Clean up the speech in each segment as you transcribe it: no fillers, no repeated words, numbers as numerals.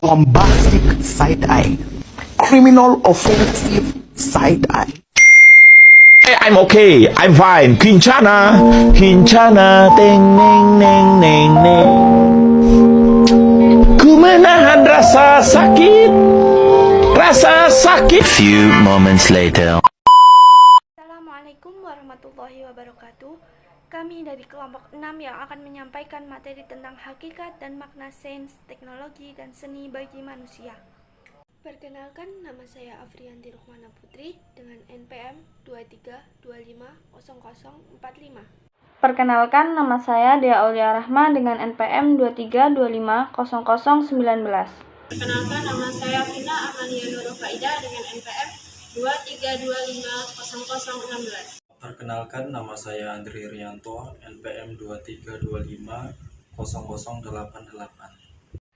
bombastic side eye, criminal offensive side eye. I'm okay. I'm fine. Kincana, Kincana, teng neng neng neng neng. Ku menahan rasa sakit, rasa sakit. Few moments later. Assalamualaikum warahmatullahi wabarakatuh. Kami dari kelompok 6 yang akan menyampaikan materi tentang hakikat dan makna sains, teknologi, dan seni bagi manusia. Perkenalkan, nama saya Afriyanti Rukmana Putri dengan NPM 23250045. Perkenalkan, nama saya Dea Aulia Rahma dengan NPM 23250019. Perkenalkan, nama saya Vina Amalia Nurofaida dengan NPM 23250016. Perkenalkan, nama saya Andri Rianto, NPM 23250088.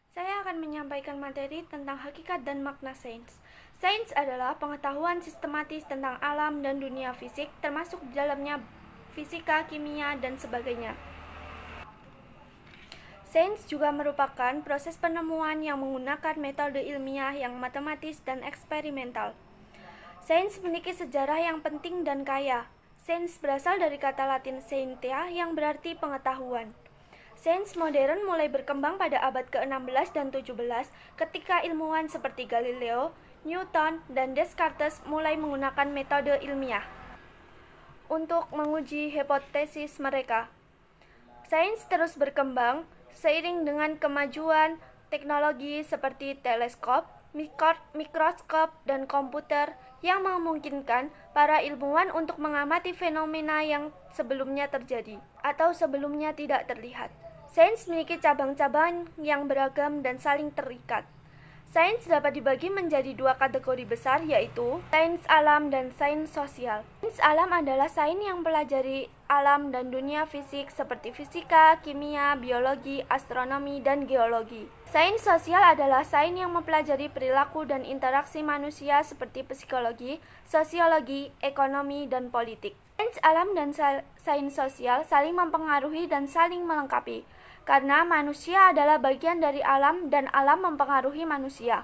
Saya akan menyampaikan materi tentang hakikat dan makna sains. Sains adalah pengetahuan sistematis tentang alam dan dunia fisik, termasuk di dalamnya fisika, kimia, dan sebagainya. Sains juga merupakan proses penemuan yang menggunakan metode ilmiah yang matematis dan eksperimental. Sains memiliki sejarah yang penting dan kaya. Sains berasal dari kata Latin scientia yang berarti pengetahuan. Sains modern mulai berkembang pada abad ke-16 dan 17 ketika ilmuwan seperti Galileo, Newton, dan Descartes mulai menggunakan metode ilmiah untuk menguji hipotesis mereka. Sains terus berkembang seiring dengan kemajuan teknologi seperti teleskop, mikroskop, dan komputer yang memungkinkan para ilmuwan untuk mengamati fenomena yang sebelumnya terjadi atau sebelumnya tidak terlihat. Sains memiliki cabang-cabang yang beragam dan saling terikat. Sains dapat dibagi menjadi dua kategori besar, yaitu sains alam dan sains sosial. Sains alam adalah sains yang mempelajari alam dan dunia fisik seperti fisika, kimia, biologi, astronomi, dan geologi. Sains sosial adalah sains yang mempelajari perilaku dan interaksi manusia seperti psikologi, sosiologi, ekonomi, dan politik. Sains alam dan sains sosial saling mempengaruhi dan saling melengkapi, karena manusia adalah bagian dari alam dan alam mempengaruhi manusia.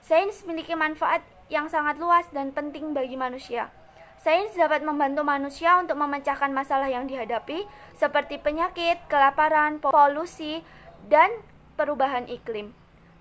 Sains memiliki manfaat yang sangat luas dan penting bagi manusia. Sains dapat membantu manusia untuk memecahkan masalah yang dihadapi, seperti penyakit, kelaparan, polusi, dan perubahan iklim.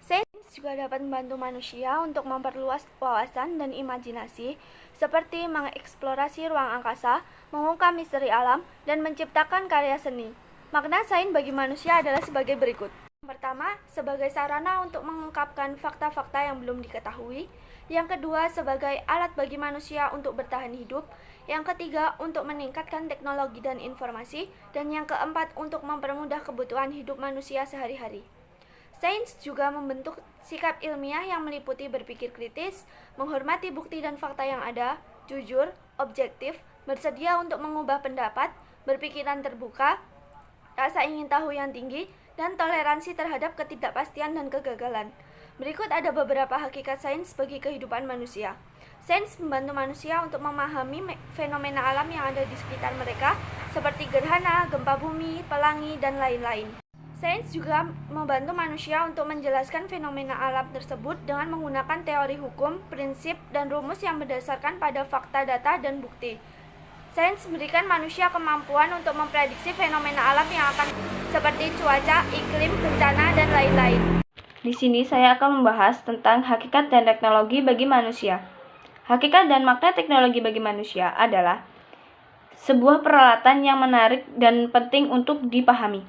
Sains juga dapat membantu manusia untuk memperluas wawasan dan imajinasi, seperti mengeksplorasi ruang angkasa, mengungkap misteri alam, dan menciptakan karya seni. Makna sains bagi manusia adalah sebagai berikut. Yang pertama, sebagai sarana untuk mengungkapkan fakta-fakta yang belum diketahui. Yang kedua, sebagai alat bagi manusia untuk bertahan hidup. Yang ketiga, untuk meningkatkan teknologi dan informasi. Dan yang keempat, untuk mempermudah kebutuhan hidup manusia sehari-hari. Sains juga membentuk sikap ilmiah yang meliputi berpikir kritis, menghormati bukti dan fakta yang ada, jujur, objektif, bersedia untuk mengubah pendapat, berpikiran terbuka, rasa ingin tahu yang tinggi, dan toleransi terhadap ketidakpastian dan kegagalan. Berikut ada beberapa hakikat sains bagi kehidupan manusia. Sains membantu manusia untuk memahami fenomena alam yang ada di sekitar mereka, seperti gerhana, gempa bumi, pelangi, dan lain-lain. Sains juga membantu manusia untuk menjelaskan fenomena alam tersebut dengan menggunakan teori hukum, prinsip, dan rumus yang berdasarkan pada fakta, data, dan bukti. Sains memberikan manusia kemampuan untuk memprediksi fenomena alam yang akan seperti cuaca, iklim, bencana, dan lain-lain. Di sini saya akan membahas tentang hakikat dan teknologi bagi manusia. Hakikat dan makna teknologi bagi manusia adalah sebuah peralatan yang menarik dan penting untuk dipahami.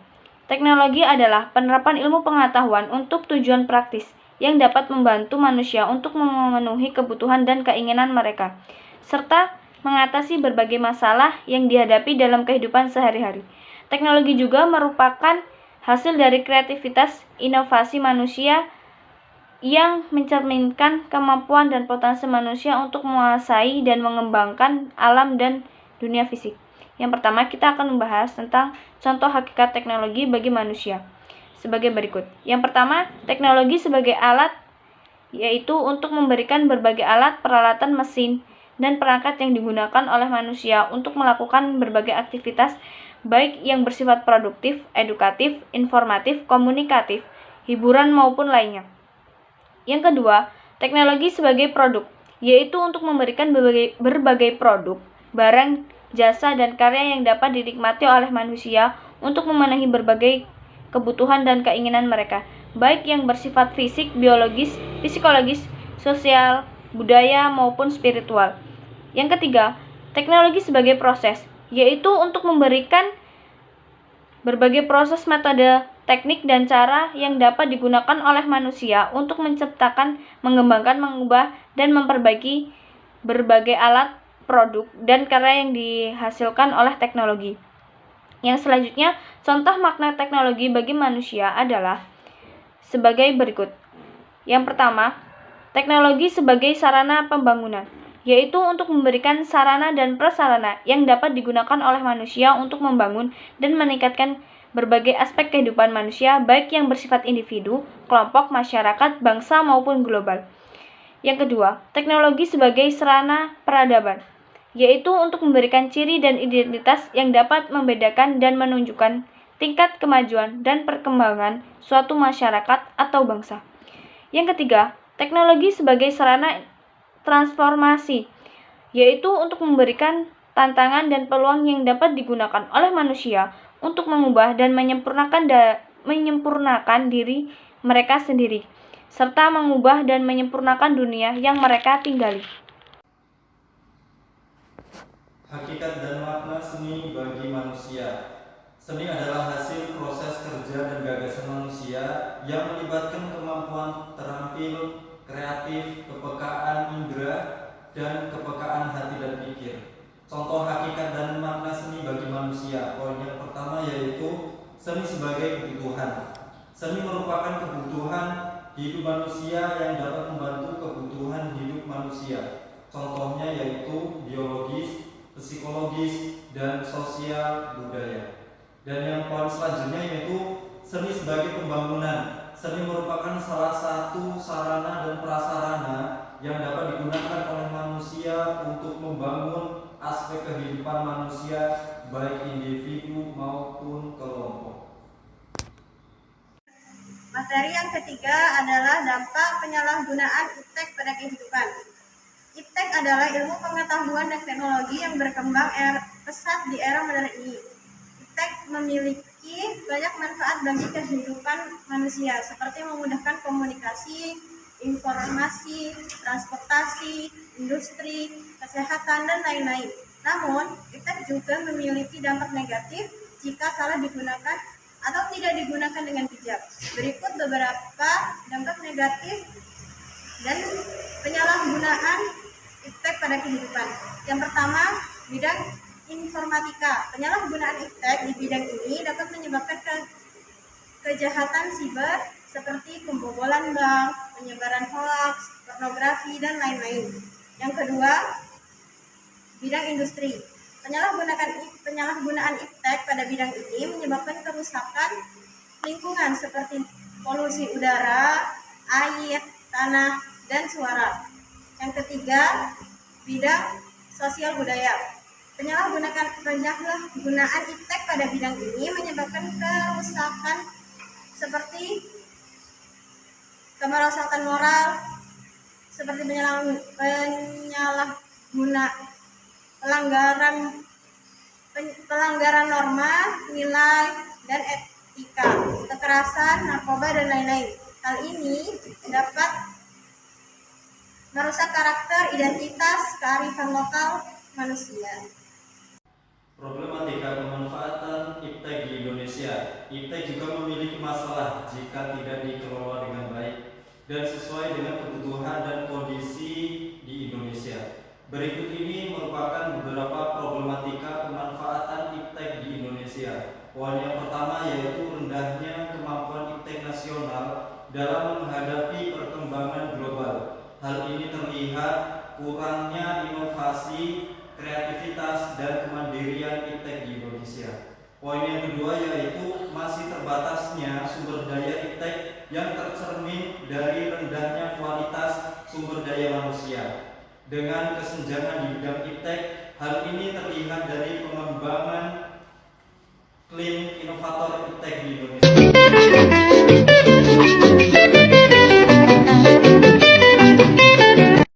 Teknologi adalah penerapan ilmu pengetahuan untuk tujuan praktis yang dapat membantu manusia untuk memenuhi kebutuhan dan keinginan mereka, serta mengatasi berbagai masalah yang dihadapi dalam kehidupan sehari-hari. Teknologi juga merupakan hasil dari kreativitas inovasi manusia yang mencerminkan kemampuan dan potensi manusia untuk menguasai dan mengembangkan alam dan dunia fisik. Yang pertama, kita akan membahas tentang contoh hakikat teknologi bagi manusia sebagai berikut. Yang pertama, teknologi sebagai alat, yaitu untuk memberikan berbagai alat, peralatan, mesin, dan perangkat yang digunakan oleh manusia untuk melakukan berbagai aktivitas baik yang bersifat produktif, edukatif, informatif, komunikatif, hiburan maupun lainnya. Yang kedua, teknologi sebagai produk, yaitu untuk memberikan berbagai produk, barang, jasa, dan karya yang dapat dinikmati oleh manusia untuk memenuhi berbagai kebutuhan dan keinginan mereka, baik yang bersifat fisik, biologis, psikologis, sosial, budaya, maupun spiritual. Yang ketiga, teknologi sebagai proses, yaitu untuk memberikan berbagai proses, metode, teknik, dan cara yang dapat digunakan oleh manusia untuk menciptakan, mengembangkan, mengubah, dan memperbaiki berbagai alat, produk, dan karya yang dihasilkan oleh teknologi. Yang selanjutnya, contoh makna teknologi bagi manusia adalah sebagai berikut. Yang pertama, teknologi sebagai sarana pembangunan, yaitu untuk memberikan sarana dan prasarana yang dapat digunakan oleh manusia untuk membangun dan meningkatkan berbagai aspek kehidupan manusia, baik yang bersifat individu, kelompok, masyarakat, bangsa, maupun global. Yang kedua, teknologi sebagai sarana peradaban, yaitu untuk memberikan ciri dan identitas yang dapat membedakan dan menunjukkan tingkat kemajuan dan perkembangan suatu masyarakat atau bangsa. Yang ketiga, teknologi sebagai sarana transformasi, yaitu untuk memberikan tantangan dan peluang yang dapat digunakan oleh manusia untuk mengubah dan menyempurnakan diri mereka sendiri, serta mengubah dan menyempurnakan dunia yang mereka tinggali. Hakikat dan makna seni bagi manusia. Seni adalah hasil proses kerja dan gagasan manusia yang melibatkan kemampuan terampil, kreatif, kepekaan indera, dan kepekaan hati dan pikir. Contoh hakikat dan makna seni bagi manusia. Poin yang pertama yaitu seni sebagai kebutuhan. Seni merupakan kebutuhan hidup manusia yang dapat membantu kebutuhan hidup manusia. Contohnya yaitu biologis, psikologis, dan sosial budaya. Dan yang poin selanjutnya yaitu seni sebagai pembangunan. Seni merupakan salah satu sarana dan prasarana yang dapat digunakan oleh manusia untuk membangun aspek kehidupan manusia, baik individu maupun kelompok. Materi yang ketiga adalah dampak penyalahgunaan iptek pada kehidupan. Iptek adalah ilmu pengetahuan dan teknologi yang berkembang pesat di era modern ini. Iptek memiliki banyak manfaat bagi kehidupan manusia, seperti memudahkan komunikasi, informasi, transportasi, industri, kesehatan, dan lain-lain. Namun, iptek juga memiliki dampak negatif jika salah digunakan atau tidak digunakan dengan bijak. Berikut beberapa dampak negatif dan penyalahgunaan iptek pada kehidupan. Yang pertama, bidang informatika. Penyalahgunaan iptek di bidang ini dapat menyebabkan kejahatan siber seperti pembobolan bank, penyebaran hoaks, pornografi, dan lain-lain. Yang kedua, bidang industri. Penyalahgunaan iptek pada bidang ini menyebabkan kerusakan lingkungan seperti polusi udara, air, tanah, dan suara. Yang ketiga, bidang sosial budaya. Penyalahgunaan iptek pada bidang ini menyebabkan kerusakan seperti kemerosotan moral, seperti pelanggaran norma, nilai, dan etika, kekerasan, narkoba, dan lain-lain. Hal ini dapat merusak karakter, identitas, kearifan lokal manusia. Problematika pemanfaatan iptek di Indonesia. Iptek juga memiliki masalah jika tidak dikelola dengan baik dan sesuai dengan kebutuhan dan kondisi di Indonesia. Berikut ini merupakan beberapa problematika pemanfaatan iptek di Indonesia. Poin yang pertama yaitu rendahnya kemampuan iptek nasional dalam menghadapi perkembangan global. Hal ini terlihat kurangnya inovasi, kreativitas, dan kemandirian iptek di Indonesia. Poin yang kedua yaitu masih terbatasnya sumber daya iptek yang tercermin dari rendahnya kualitas sumber daya manusia. Dengan kesenjangan di bidang iptek, hal ini terlihat dari pengembangan klaim inovator iptek di Indonesia.